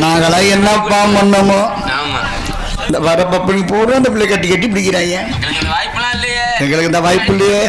நாங்களா என்னப்பா பண்ணமோ இந்த வர பப்பனி போடு அந்த பிள்ளை கட்டி கட்டி பிடிக்கிறாங்க. எங்களுக்கு இந்த வாய்ப்பு இல்லையே.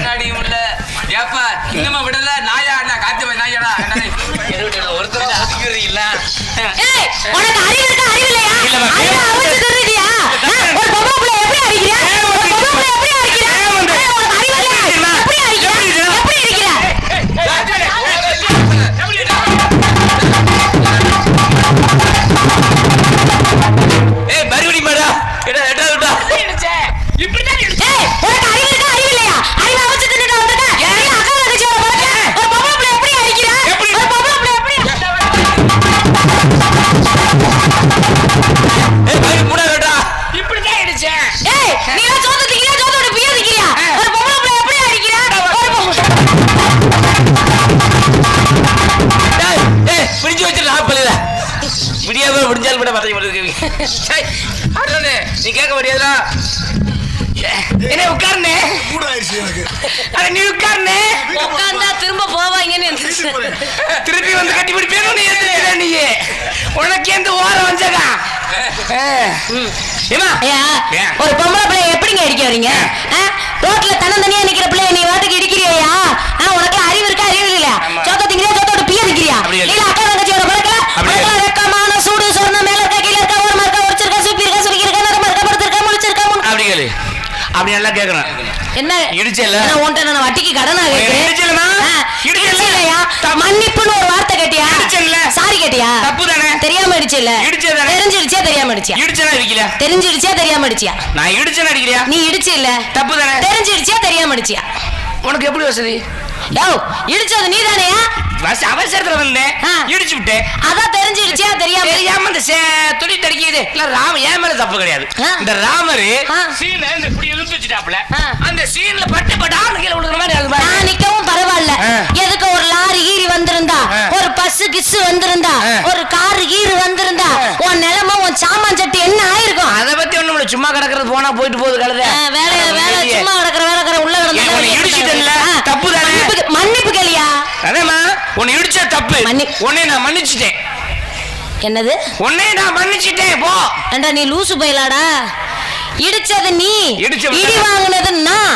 நீ கேட்க முடியாதா? என்ன உட்கார்னே நீ உட்கார்னே உட்கார்ந்தா திரும்ப போவாங்கன்னு திருப்பி வந்து கட்டி பிடிப்பேன். நீ உனக்கு எந்த ஓரம் வந்ததா? ஒரு பொம்பளை பிள்ளைய எப்படிங்க அடிக்க வரீங்க? ரோட்ல தனியா நிக்கிற பிள்ளைய நீ வாட்டுக்கு இடிக்கிறியா? உனக்கு அறிவு இருக்கா அறிவு இல்லையா? சோத்த திங்கிறியா சோத்தோட பிய நிக்கிறியா? இல்ல அக்கா தங்கச்சியோட பழக்கல வெக்கமான சூடு சொன்ன மேல இருக்கா கீழ இருக்கா ஒரு மரக்கா உரிச்சிருக்கா சுப்பி இருக்கா சுருக்கி இருக்கா நரம்பு இருக்கா படுத்திருக்கா முழிச்சிருக்கா அப்படி கேளு. அப்படி நல்லா கேக்குறேன். என்ன இடிச்சல? நான் உன்கிட்ட நான் வட்டிக்கு கடனா கேக்குறேன். இடிச்சலமா? இடிச்சலையா? மன்னிப்புன்னு ஒரு வார்த்தை கேட்டியா? இடிச்சல. சாரி கேட்டியா? தப்பு தானே. தெரியாம இடிச்சல. இடிச்சதானே. தெரிஞ்சிடுச்சே தெரியாம இடிச்சியா? இடிச்சனா இடிக்கல. தெரிஞ்சிடுச்சே தெரியாம இடிச்சியா? நான் இடிச்சனா அடிக்கறியா? நீ இடிச்ச இல்ல. தப்பு தானே. தெரிஞ்சிடுச்சே தெரியாம இடிச்சியா? உனக்கு எப்படி வசதி? யோ இடிச்சது நீதானேயா? அவசரத்துல வந்தேன் இடிச்சு விட்டேன். அதான் தெரிஞ்சிடுச்சே தெரியாம இந்த துணி தடிக்குது. இல்ல ராம ஏன் மேல தப்பு கிடையாது. இந்த ராமரு சீன்ல இந்த இப்படி இழுத்து வச்சுட்டாப்ல. அந்த சீன்ல பட்டு பட்டான்னு கீழ விழுற மாதிரி அது நான் நிக்கவும் பரவாயில்ல. எதுக்கு ஒரு லாரி கீரி வந்திருந்தா ஒரு பஸ் கிஸ் வந்திருந்தா ஒரு காரு கீரு வந்திருந்தா உன் நிலைமை உன் சாமான் சட்டி என்ன ஆயிருக்கும்? அதை பத்தி ஒண்ணும் சும்மா கிடக்கிறது போனா போயிட்டு போகுது கழுத. வேலை சும்மா கிடக்குற வேலை உள்ள இடிச்சுட்டல தப்பு தானே. மன்னிப்பு கேளியா? அதேமா உன்னை இடிச்ச தப்பு. உன்னை நான் மன்னிச்சிட்டேன். என்னது? உன்னை நான் மன்னிச்சிட்டேன் போ. ஏண்டா நீ லூசு போயலாடா? இடிச்சது நீ இடி வாங்குனது நான்.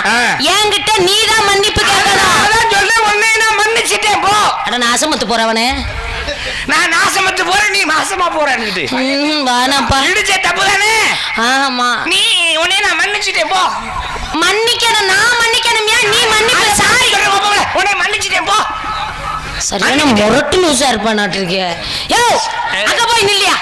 என்கிட்ட நீ தான் மன்னிப்பு கேட்கணும். அதான் சொல்றேன் உன்னை நான் மன்னிச்சிட்டேன் போ. அட நாசமத்து போறவனே. நான் நாசமத்து போறேன் நீ நாசமா போறேன்னுட்டு. வானாப்பா இடிச்ச தப்பு தானே. ஆமா நீ உன்னை நான் மன்னிச்சிட்டேன் போ. மன்னிக்கணும் நான் மன்னிக்கணும்யா நீ மன்னிப்பு சாரி உன்னை மன்னிச்சிட்டேன் போ. சரியான முரட்டு லூசா இருப்பானாட்டு இருக்கே. யோ அங்க போய் நில்லையா?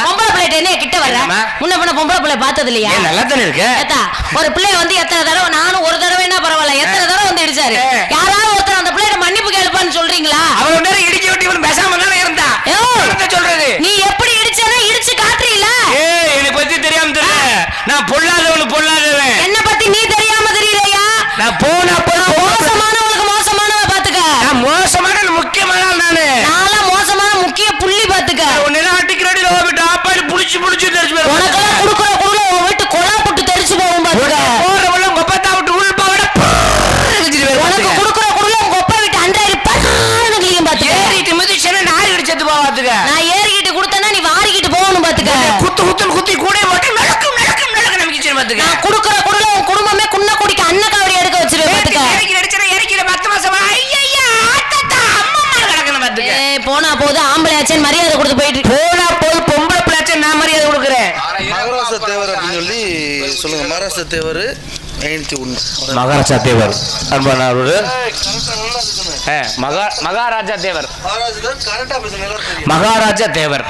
பொம்பளை பிள்ளைட்ட என்ன கிட்ட வர? முன்ன பண்ண பொம்பளை பிள்ளை பார்த்தது இல்லையா? நல்லா தானே இருக்கு. ஏத்தா ஒரு பிள்ளை வந்து எத்தனை தடவை நானும் ஒரு தடவை என்ன பரவாயில்ல எத்தனை தடவை வந்து இடிச்சாரு. யாராவது ஒருத்தர் அந்த பிள்ளைகிட்ட மன்னிப்பு கேளுப்பான்னு சொல்றீங்களா? அவன் நேரம் இடிக்க விட்டு இவன் பேசாம தானே இருந்தா. சொல்றது நீ எப்படி இடிச்சனா இடிச்சு காட்டுறீல? என்னை பத்தி தெரியாம தெரியல. நான் பொல்லாதவன். என்ன பத்தி நீ தெரியாம தெரியலையா? நான் போனா மோசமானவங்களுக்கு மோசமானவ பாத்துக்க. நான் மோசமான முக்கியமான நானு. நான்லாம் மோசமான முக்கிய புள்ளி பாத்துக்க. உன்னை அடிக்கிறடி ஓவிட்டு ஆப்பாடி புடிச்சு தெரிச்சு போய் உனக்கெல்லாம் குடுக்குற குடுல உன் வீட்டு கொலா போட்டு தெரிச்சு போகும் பாத்துக்க. போறவள உங்க அப்பா விட்டு உள்பா விட உனக்கு குடுக்குற குடுல உங்க அப்பா வீட்டு அன்றாயிரம் கிளியும் பாத்துக்க. ஏறிட்டு மிதிச்சேன்னா நாரி அடிச்சது போ பாத்துக்க. நான் ஏறிக்கிட்டு கொடுத்தேன்னா நீ வாரிக்கிட்டு போகணும் பாத்துக்க. குத்தி கூட மட்டும் நடக்கும் நம்பிக்கிச்சு பாத்துக்க. நான் குடுக்குற குடுல உன் குடும்பமே குன்ன குடிக்க அன்னக்காவடி எடுக்க வச்சிருவேன் பாத்துக்க. ஏறிக்கிற 10 மாசமா ஐயா ஆத்தா அம்மா கிடக்கணும் பாத்துக்க. போனா போது ஆம்பளை ஆச்சேன் மரியாதை கொடுத்து போயிட்டு போனா போது பொம்பளை பிள்ளைச்சேன் நான் மரியாதை கொடுக்குறேன். மகாராஷ்டிர தேவர் அப்படின்னு சொல்லி சொல்லுங்க. மகாராஷ்டிர தேவர் மகாராஜா தேவர் அன்பானவரு. மகாராஜா தேவர் மகாராஜா தேவர்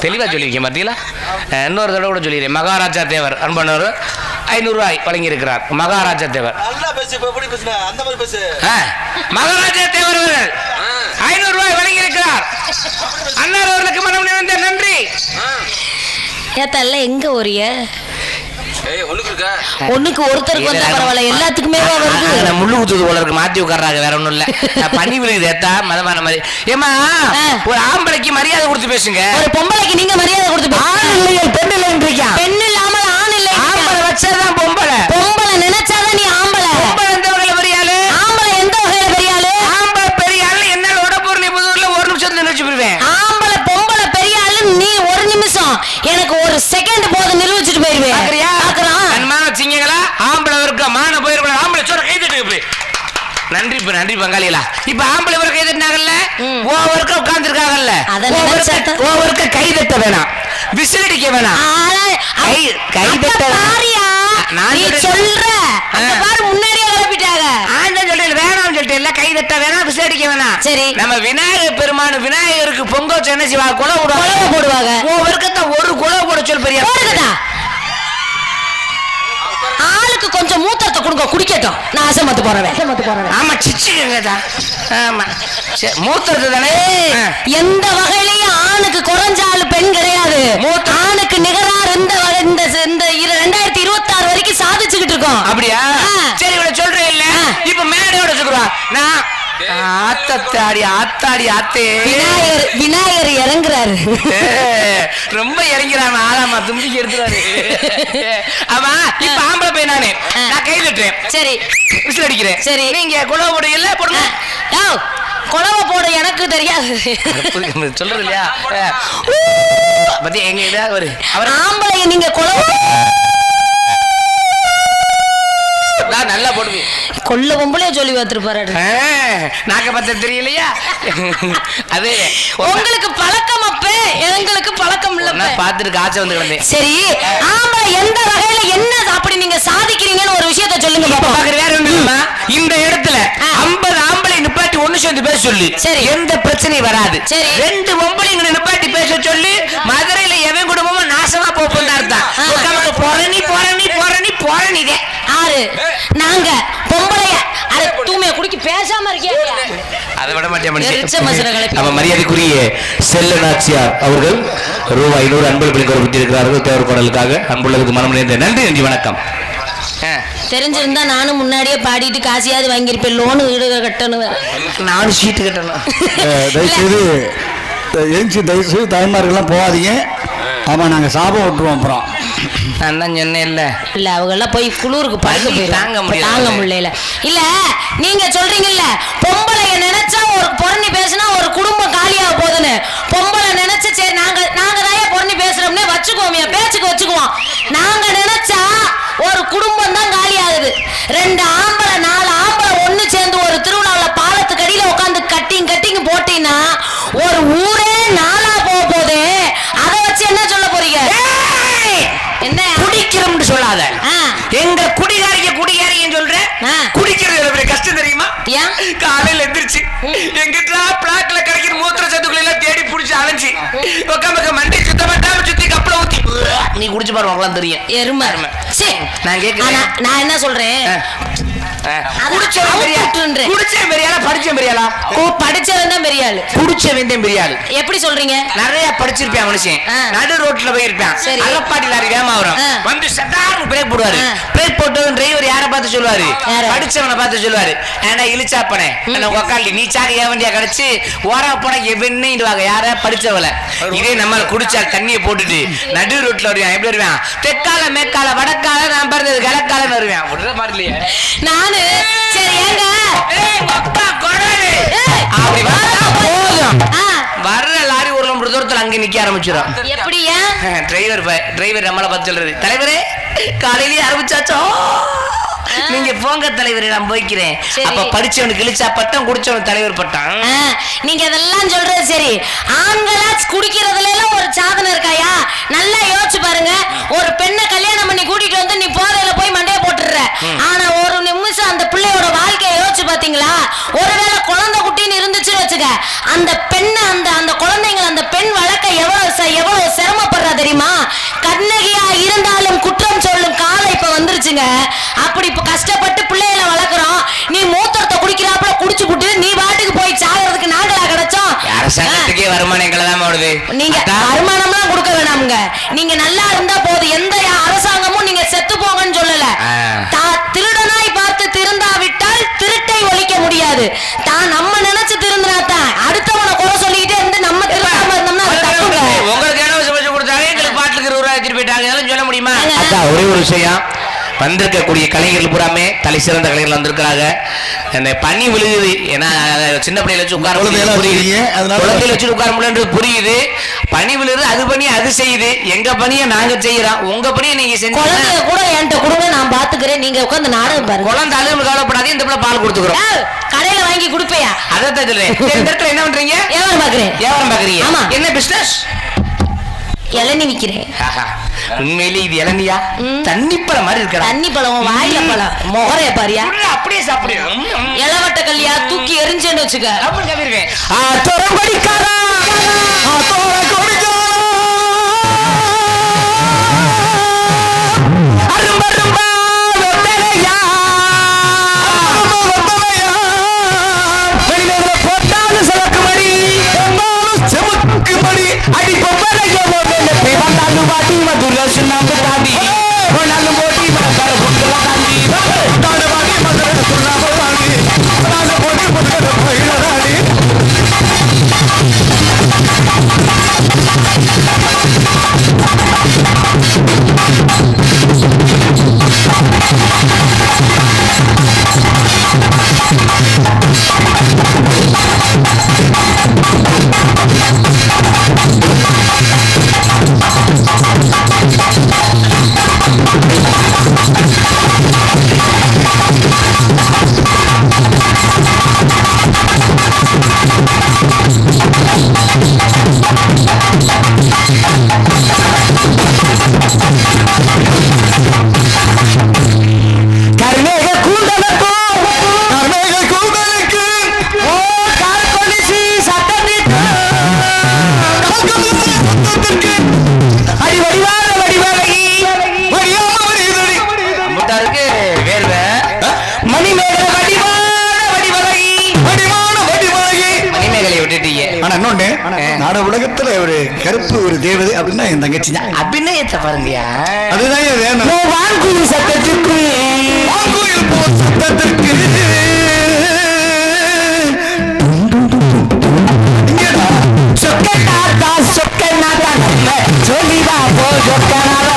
தெளிவா சொல்லியிருக்கேன் பார்த்தீங்களா? இன்னொரு தடவை கூட சொல்லிடுறேன். மகாராஜா தேவர் அன்பானவர் 500 ரூபாய் வழங்கி இருக்கிறார். மகாராஜா தேவர் மகாராஜா தேவர் 500 ரூபாய் வழங்கி இருக்கிறார். அன்னார் அவர்களுக்கு மனம் நிறைந்த நன்றி. ஏத்தல்ல எங்க ஒரிய ஒண்ணுக்கு ஒருத்தருக்கு வந்தா பரவாயில்ல எல்லாத்துக்குமே வருது. முள்ளு குத்துது போல இருக்கு மாத்தி உட்கார்றாங்க வேற ஒண்ணும் இல்ல. பனி விழுது ஏத்தா மதமான மாதிரி. ஏமா ஒரு ஆம்பளைக்கு மரியாதை கொடுத்து பேசுங்க. ஒரு பொம்பளைக்கு நீங்க மரியாதை கொடுத்து ஆண் இல்லையே பெண் இல்லைன்றீங்க. பெண் இல்லாம ஆண் இல்லை. ஆம்பளை வச்சாதான் பொம்பளை. பொம்பளை நினைச்சாதான் நீ ஆம்பளை. பொம்பளை எந்த வகையில வரியாளு? ஆம்பளை விடுங்க. நன்றி நன்றி பங்காளிகளா. இப்ப ஆம்பளை ஒரு கை தட்டினாங்கல்ல, ஓவருக்க உட்கார்ந்து இருக்காங்கல்ல, ஓவருக்க கை தட்ட வேணாம், விசில் அடிக்க வேணாம், கை தட்ட முன்னாடியே கிளப்பிட்டாங்க. வேணாம் சொல்லிட்டு இல்ல, கை தட்ட வேணாம், விசில் அடிக்க வேணாம். சரி, நம்ம விநாயகர் பெருமான் விநாயகருக்கு பொங்கல் வச்சு என்ன செய்வாங்க, குழவு போடுவாங்க. ஓவருக்கத்த ஒரு குழவு போட சொல் பெரிய ஆளுக்கு கொஞ்சம் மூத்தத்தை கொடுங்க, குடிக்கட்டும். நான் அசமத்து போறேன். ஆமா சிச்சுங்கதா. ஆமா மூத்தது தானே. எந்த வகையிலையும் ஆணுக்கு குறைஞ்சாலு பெண் கிடையாது. ஆணுக்கு நிகரார் இந்த 2026 வரைக்கும் சாதிச்சுக்கிட்டு இருக்கோம். அப்படியா? சரி, இவ்வளவு சொல்றேன் இல்ல. இப்ப மேடையோட சொல்லுவா, நான் ஆத்தாடி ஆத்தே விநாயகர் இறங்குறாரு. ரொம்ப இறங்கிறான். ஆளாமா தும்பிக்கு எடுத்துறாரு. ஆமா, இப்ப ஆம்பளை பையன் நானே, நான் கை தட்டுறேன். சரி, விசில் அடிக்கிறேன். சரி, நீங்க குழவை போடுவீங்கல்ல, போடுங்க. குழவை போட எனக்கு தெரியாது. சொல்றது இல்லையா பத்தி எங்க ஏதாவது ஒரு ஆம்பளை நீங்க குழவை நல்லா போடுவீங்க. கொல்ல பொம்பளைய சொல்லி பார்த்துருப்பாரு. நாக்க பத்த தெரியலையா? அது உங்களுக்கு பழக்கம். அப்ப எங்களுக்கு பழக்கம் இல்ல. பாத்துட்டு காய்ச்சல் வந்து கிடந்தேன். சரி, ஆமா, எந்த வகையில என்ன அப்படி நீங்க சாதிக்கிறீங்கன்னு ஒரு விஷயத்த சொல்லுங்க. வேற ஒண்ணு, இந்த இடத்துல 50 ஆம்பளை நிப்பாட்டி ஒண்ணு சேர்ந்து பேச சொல்லி, எந்த பிரச்சனையும் வராது. சரி, 2 பொம்பளைங்களை நிப்பாட்டி பேச சொல்லி, மதுரையில எவன் குடும்பமும் நாசமா போறான். போறணிதே ஆறு நாங்க பொம்பளைய அரை தூமைய குடிக்கி பேசாம இருக்கீங்க. அதை விட மாட்டேன். நம்ம மரியாதைக்குரிய செல்ல நாச்சியார் அவர்கள் ரூபாய் 500 அன்பு கொடுத்து இருக்கிறார்கள். தேவர் பாடலுக்காக அன்புள்ளதுக்கு மனம் நிறைந்த நன்றி வணக்கம். தெரிஞ்சிருந்தா நானும் முன்னாடியே பாடிட்டு காசியாவது வாங்கியிருப்பேன். லோனு வீடு கட்டணும், நானும் சீட்டு கட்டணும். தயவுசெய்து தயவுசெய்து தாய்மார்கள்லாம் போகாதீங்க. ஆமா, நாங்க சாபம் விட்டுருவோம். அப்புறம் நான் தான் சொன்னேன் இல்ல அவங்க எல்லாம் போய் குளிருக்கு படுக்க தாங்க முடியல. இல்ல நீங்க சொல்றீங்கல்ல, பொம்பளைய நினைச்சா ஒரு பொறணி பேசினா ஒரு குடும்பம் காலியாக போகுதுன்னு. பொம்பளை நினைச்சு சரி நாங்க தான் பொறணி பேசுறோம்னே வச்சுக்குவோம், பேச்சுக்கு வச்சுக்குவோம். நாங்க நினைச்சா ஒரு குடும்பம் தான் காலி ஆகுது. 2 ஆம்பளை 4 ஆம்பளை ஒண்ணு சேர்ந்து ஒரு திருவிழாவில் பாலத்துக்கு அடியில உட்காந்து கட்டிங் போட்டீங்கன்னா ஒரு ஊரே 4ஆ போகுது. அதை வச்சு என்ன சொல்ல போறீங்க? என்ன குடிக்கிறோம்னு சொல்லாத. எங்க குடிகாரிங்க சொல்ற, குடிக்கிறது கஷ்டம் தெரியுமா? காலையில எந்திரிச்சு எங்கிட்ட பிளாக்ல கிடைக்கிற மூத்திர சத்துக்களை எல்லாம் தேடி புடிச்சு அலைஞ்சி உட்காந்து மண்டை சுத்தமாட்டாம சுத்தி கப்பல ஊத்தி நீ குடிச்சு பாருங்க தெரியும். எருமை. நான் கேட்கிறேன், நான் என்ன சொல்றேன், எப்படி சொல்றீங்க? நிறைய படிச்சிருப்பேன் மனுஷன், நடு ரோட்ல போயிருப்பேன், அலப்பாடி லாரி வேகமா வரும், வந்து சட்டார்னு பிரேக் போடுவாரு. பிரேக் போட்டு டிரைவர் யாரை பார்த்து சொல்லுவாரு? படிச்சவனை பார்த்து சொல்லுவாரு, ஏன்னா இழிச்சாப்பனே உக்காளி நீ சாக்க ஏவண்டியா கிடைச்சு ஓரா போன எவன்னுவாங்க. யார படிச்சவள. இதே நம்ம குடிச்சா தண்ணியை போட்டுட்டு நடு ரோட்ல வருவான். எப்படி வருவான்? தெற்கால மேற்கால வடக்கால நான் பிறந்தது கிழக்கால வருவேன். விடுற மாதிரி இல்லையே நானு. சரி, ஏங்க அப்படி வர்ற லாரி ஒரு கிலோமீட்டர் தூரத்துல அங்க நிக்க ஆரம்பிச்சிடும். எப்படியா? டிரைவர் நம்மளை பார்த்து சொல்றது, தலைவரே காலையிலேயே ஆரம்பிச்சாச்சோ, நீங்க போங்க தலைவரே நான் போய்க்கிறேன். அப்ப படிச்சவனுக்கு இழிச்சா பட்டம், குடிச்சவனுக்கு தலைவர் பட்டம். நீங்க அதெல்லாம் சொல்றது சரி. ஆண்களா குடிக்கிறதுல எல்லாம் ஒரு சாதனை இருக்காயா? நல்லா யோசிச்சு பாருங்க. ஒரு பெண்ணை கல்யாணம் பண்ணி கூட்டிட்டு வந்து நீ போதையில போய் மண்டைய போட்டுற. ஆனா ஒரு நிமிஷம் அந்த பிள்ளையோட வாழ்க்கையை யோசிச்சு பாத்தீங்களா? ஒருவேளை குழந்தை குட்டின்னு இருந்துச்சுன்னு வச்சுக்க, அந்த பெண்ணை அந்த குழந்தைங்க அந்த பெண் வளர்க்க எவ்வளவு சிரமப்படுறா தெரியுமா? கண்ணகியா இருந்தாலும் குற்றம் சொல்லும் காலம் இப்ப வந்துருச்சுங்க. அப்படி இப்ப கஷ்டப்பட்டு பிள்ளைகளை வளர்க்குறோம். நீ மூத்தத்தை குடிக்கிறாப்புல குடிச்சு புட்டு நீ பாட்டுக்கு போய் சாகிறதுக்கு நாங்களா கிடைச்சோம்? வருமானம் வருது. நீங்க வருமானம்லாம் கொடுக்க வேணாமுங்க. நீங்க நல்லா இருந்தா போதும். எந்த அரசாங்கமும் நீங்க செத்து போங்கன்னு சொல்லல. திருடனாய் பார்த்து திருந்தாவிட்டால் திருட்டை ஒழிக்க முடியாது. தான் நம்ம நினைச்சு திருந்தினாத்தான். அடுத்தவனை குறை சொல்லிக்கிட்டே இருந்து நம்ம திருடாம இருந்தோம்னா அது தப்புங்க. உங்களுக்கு என்ன சமைச்சு கொடுத்தாங்க, எங்களுக்கு பாட்டுக்கு 20 ரூபாய் எடுத்துட்டு போயிட்டாங்க. அதெல்லாம் சொல்ல முடியுமா? ஒரே ஒரு விஷயம், வந்திருக்கக்கூடிய கலைஞர்கள் பூராமே தலை சிறந்த கலைஞர்கள் வந்திருக்கிறாங்க. அந்த பனி விழுகுது. ஏன்னா சின்ன பிள்ளைல வச்சு உட்கார குழந்தையில வச்சு உட்கார முடியல புரியுது. பனி விழுது, அது பண்ணி அது செய்யுது. எங்க பணியை நாங்க செய்யறோம், உங்க பணியை நீங்க செஞ்சு கூட என்கிட்ட கொடுங்க, நான் பாத்துக்கிறேன். நீங்க உட்காந்து நாடகம் பாருங்க. குழந்தை அழுகு கவலைப்படாது, இந்த பிள்ளை பால் கொடுத்துக்கிறோம். கடையில வாங்கி கொடுப்பையா? அதான் சொல்றேன். இந்த இடத்துல என்ன பண்றீங்க? வியாபாரம் பாக்குறேன். வியாபாரம் பாக்குறீங்க? ஆமா. என்ன பிசினஸ்? இளநீ விக்கிறேன். உண்மையிலே இது இளநியா? தண்ணி பழம் மாதிரி இருக்கா? தண்ணி பழம், வாயில பழம், முகரைய பாரியா? அப்படியே சாப்பிடுறேன். இளவட்ட கல்லியா தூக்கி எரிஞ்சேன்னு வச்சுக்க. அப்படின்னு கவிருவேன். நாட உலகத்துல ஒரு கருப்பு ஒரு தேவதை அப்படின்னா என் தங்கச்சி தான். அபிநயத்தை பாருங்கயா, அதுதான் வேணும். வான்கூர் சத்தத்திற்கு வான்கூர் போ சத்தத்திற்கு சொக்கநாதா சொக்கநாதா சொல்லிவா போ சொக்கநாதா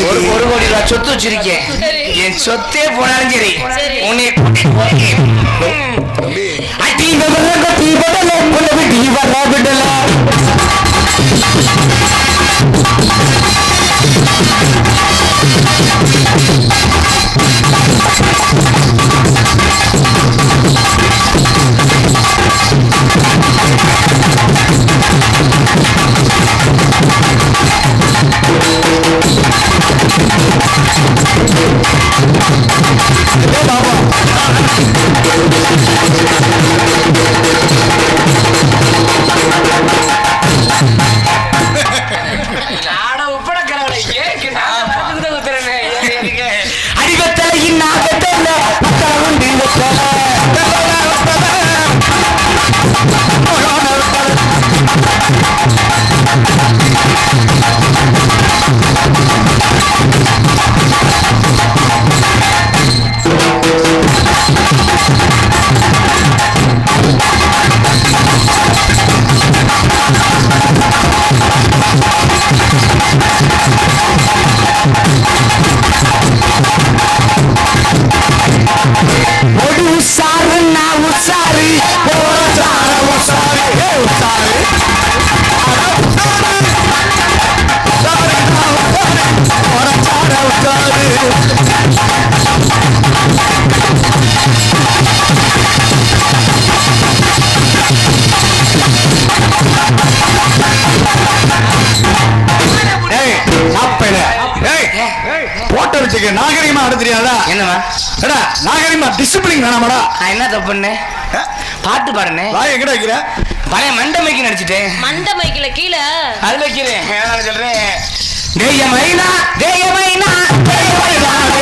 ஒரு கோடி ரூபாய் சொத்து வச்சிருக்கேன். என் சொத்தே போனாலும் சரி உன்னை இதுக்கு நாகரிகமா ஆட தெரியாதா? என்னமா ஏடா நாகரிகமா டிசிப்ளின் வேணாமாடா? நான் என்ன தப்பு பண்ணேன்? பாட்டு பாடுனேன். வாய் எங்கடா வைக்கிற? பழைய மண்டமைக்கு நினைச்சிட்டேன். மண்ட மைக்கில கீழே அது வைக்கிறேன். நான் சொல்றேன் தேயமைனா தேயமைனா தேயமைனா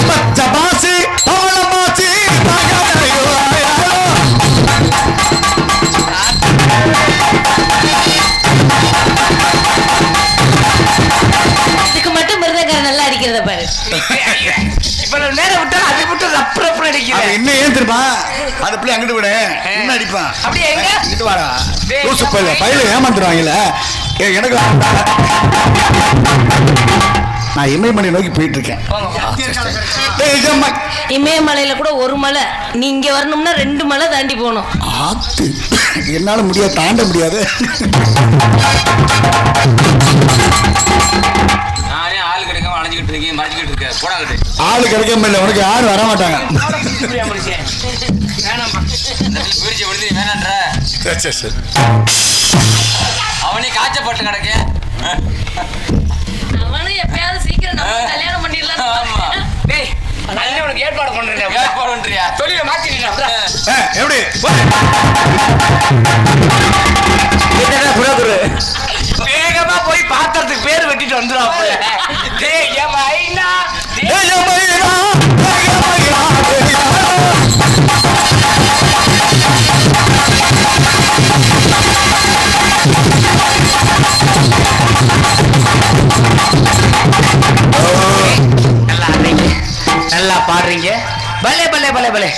பச்சபாசி பவளமாசி இதுக்கு மட்டும் மிருதக்கார நல்லா அடிக்கிறத பாரு. இவ்வளவு நேரம் விட்டா அது விட்டு ரப்பு ரப்பு அடிக்கிறேன். என்ன ஏன் தெரியுமா? அந்த பிள்ளை அங்கிட்டு விட என்ன அடிப்பான்? அப்படியே எங்க இங்கிட்டு வாடா. லூசு பையில ஏமாந்துருவாங்கல்ல. எனக்கு நான் இமயமலை நோக்கி போயிட்டு இருக்கேன். இமயமலையில கூட ஒரு மலை, நீ இங்க வரணும்னா 2 மலை தாண்டி போகணும். ஆத்து என்னால முடியாது, தாண்ட முடியாது. நானே ஆள் கிடைக்காம அலைஞ்சிக்கிட்டு இருக்கேன், மறைஞ்சிக்கிட்டு இருக்கேன். போடாது ஆளு கிடைக்காம இல்லை, உனக்கு யாரும் வர மாட்டாங்க. பிரிச்சு விடுதி வேணான்ற அவனே காய்ச்சப்பட்டு கிடக்கு. அவனும் எப்பயாவது சீக்கிரம் நம்ம கல்யாணம் பண்ணிடலாம். ஆமா. டேய் நல்ல உனக்கு ஏற்பாடு பண்றேன். ஏற்பாடு பண்றியா? தொழிலை மாத்திட்டா எப்படி குரு வேகமா போய் பாத்திரத்துக்கு பேர் வெட்டிட்டு வந்துடும். நல்லா பாடுறீங்க. பலே பலே பலே பலே.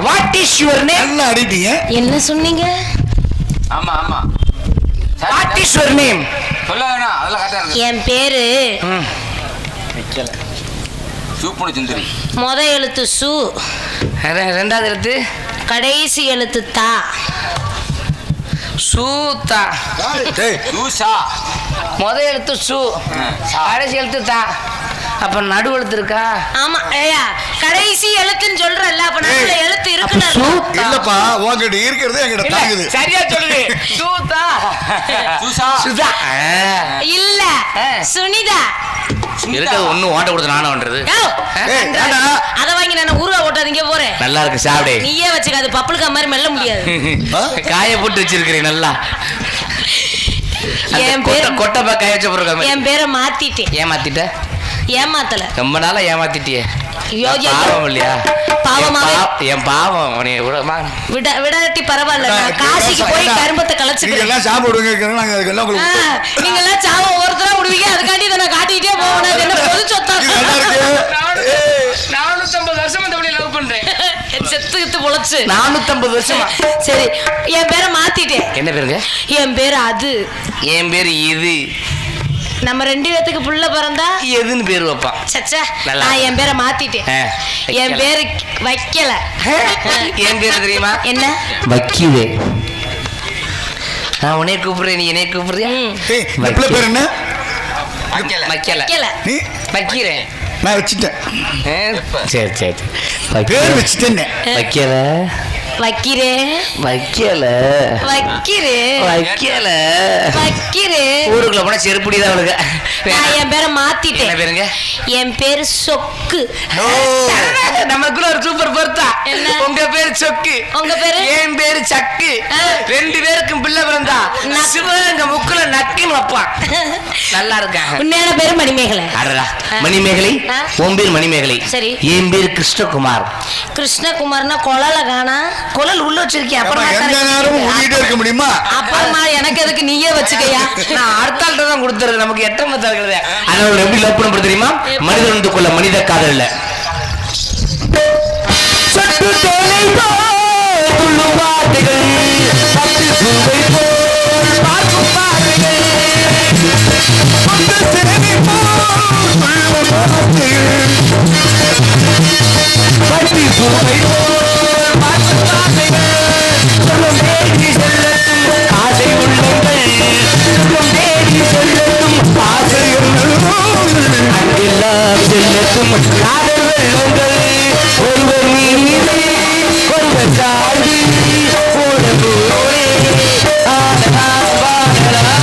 What is your name? நல்லா அடிட்டீங்க. என்ன சொன்னீங்க? ஆமா ஆமா. What is your name? சொல்ல வேணாம், அதெல்லாம் கரெக்டா இருக்கு. என் பேரு சூப்புனு சுந்தரி. முத எழுத்து சு, ரெண்டாவது எழுத்து கடைசி எழுத்து தா. சூத்தா. லூசா. முத எழுத்து சு, கடைசி எழுத்து தா. அப்ப நடு எழுத்து இருக்கா? ஆமா. ஏயா கடைசி எழுத்துன்னு சொல்றல்ல, அப்ப நடுவுல எழுத்து இருக்குன்னு அர்த்தம். இல்லப்பா, உங்ககிட்ட இருக்கிறது என்கிட்ட தாங்குது. சரியா சொல்லுது. சூத்தா. சூசா. சுதா. இல்ல சுனிதா. இருக்கிறது ஒண்ணு ஓட்ட கொடுத்து நானும் பண்றது. அத வாங்கி நான் ஊருவா ஓட்டாதீங்க போறேன். நல்லா இருக்கு சாப்பிடு. நீயே வச்சுக்காது, பப்புளுக்கா மாதிரி மெல்ல முடியாது. காய போட்டு வச்சிருக்கிறேன் நல்லா. என் பேரு கொட்டப்பா காய வச்ச பிறகு என் பேரை மாத்திட்டேன். ஏமாத்திட்ட? ஏமாத்தல, ரொம்ப நாளா ஏமாத்திட்டியே. யோகியா. பாவம் இல்லையா? பாவமாவே. என் பாவம் நீ விடாட்டி பரவாயில்ல. நான் காசிக்கு போய் கரும்பத்தை கலைச்சுக்கிறேன். எல்லாம் சாப்பிடுங்க. நீங்க எல்லாம் சாவ ஒருத்தரா விடுவீங்க, அதுக்காண்டி இதை நான் காட்டிக்கிட்டே போவேன். என்ன பொது சொத்தா? 450 வருஷம் இந்த வழியை லவ் பண்றேன். செத்து கித்து பொழைச்சு 450 வருஷமா. சரி, என் பேரை மாத்திட்டேன். என்ன பேருங்க? என் பேரு அது. என் பேரு இது. நம்ம 2 பேத்துக்கு புள்ள பிறந்தா எதுன்னு பேரு வைப்பான். சச்சா, நல்லா. நான் என் பேரை மாத்திட்டேன். என் பேரு வைக்கல. என் பேரு தெரியுமா? என்ன? வக்கிவே. நான் உன்னைய கூப்பிடுறேன், நீ என்னைய கூப்பிடுறியா? பேர் என்ன? வைக்கல. வைக்கல. நீ வைக்கிறேன். நான் வச்சுட்டேன். சரி சரி. பேர் வச்சுட்டேன். வைக்கல. வைக்கிறேன். வைக்கல. வைக்கிறேன். வைக்கல. வைக்கிறேன். ஊருக்குள்ள போனா செருப்புடிதான் அவளுக்கு. நான் என் பேரை மாத்திட்டேன். என்ன பேருங்க? என் பேரு சொக்கு. நமக்குள்ள ஒரு சூப்பர் பொருத்தா. என்ன? உங்க பேரு சொக்கு, உங்க பேரு? என் பேரு சக்கு. 2 பேருக்கும் பிள்ளை பிறந்தா சிவங்க முக்குல நக்குன்னு வைப்பான். நல்லா இருக்கா? உண்மையான பேரு மணிமேகலை. அடடா, மணிமேகலை. உன் பேர் மணிமேகலை. சரி. என் பேரு கிருஷ்ணகுமார். கிருஷ்ணகுமார்னா குழல காணா? குழல் உள்ள வச்சிருக்கேன். எந்த நேரமும் ஊட்டிட்டே இருக்க முடியுமா? அப்புறமா எனக்கு எதுக்கு, நீயே வச்சுக்கையா? நான் அடுத்த ஆள்கிட்ட தான் கொடுத்துறது. நமக்கு எட்டம் பத்தாது. அதனால எப்படி லவ் பண்ண தெரியுமா? மனிதன் வந்து கொள்ள மனித காதல் இல்ல. சற்று தோலை துள்ளு வார்த்தைகள், பத்து சுவை போல் பார்க்கும் பார்வைகள், பத்து சிறகை போல் துள்ளும் வார்த்தைகள், பத்து சுவை போல் பார்க்கும் பார்வைகள், சொல்லும் பேச்சு செல்ல காதல் வெள்ளங்கள் ஒருவர் மீது ஒருவர் சாடி போடவே ஆடலாம் பாடலாம்.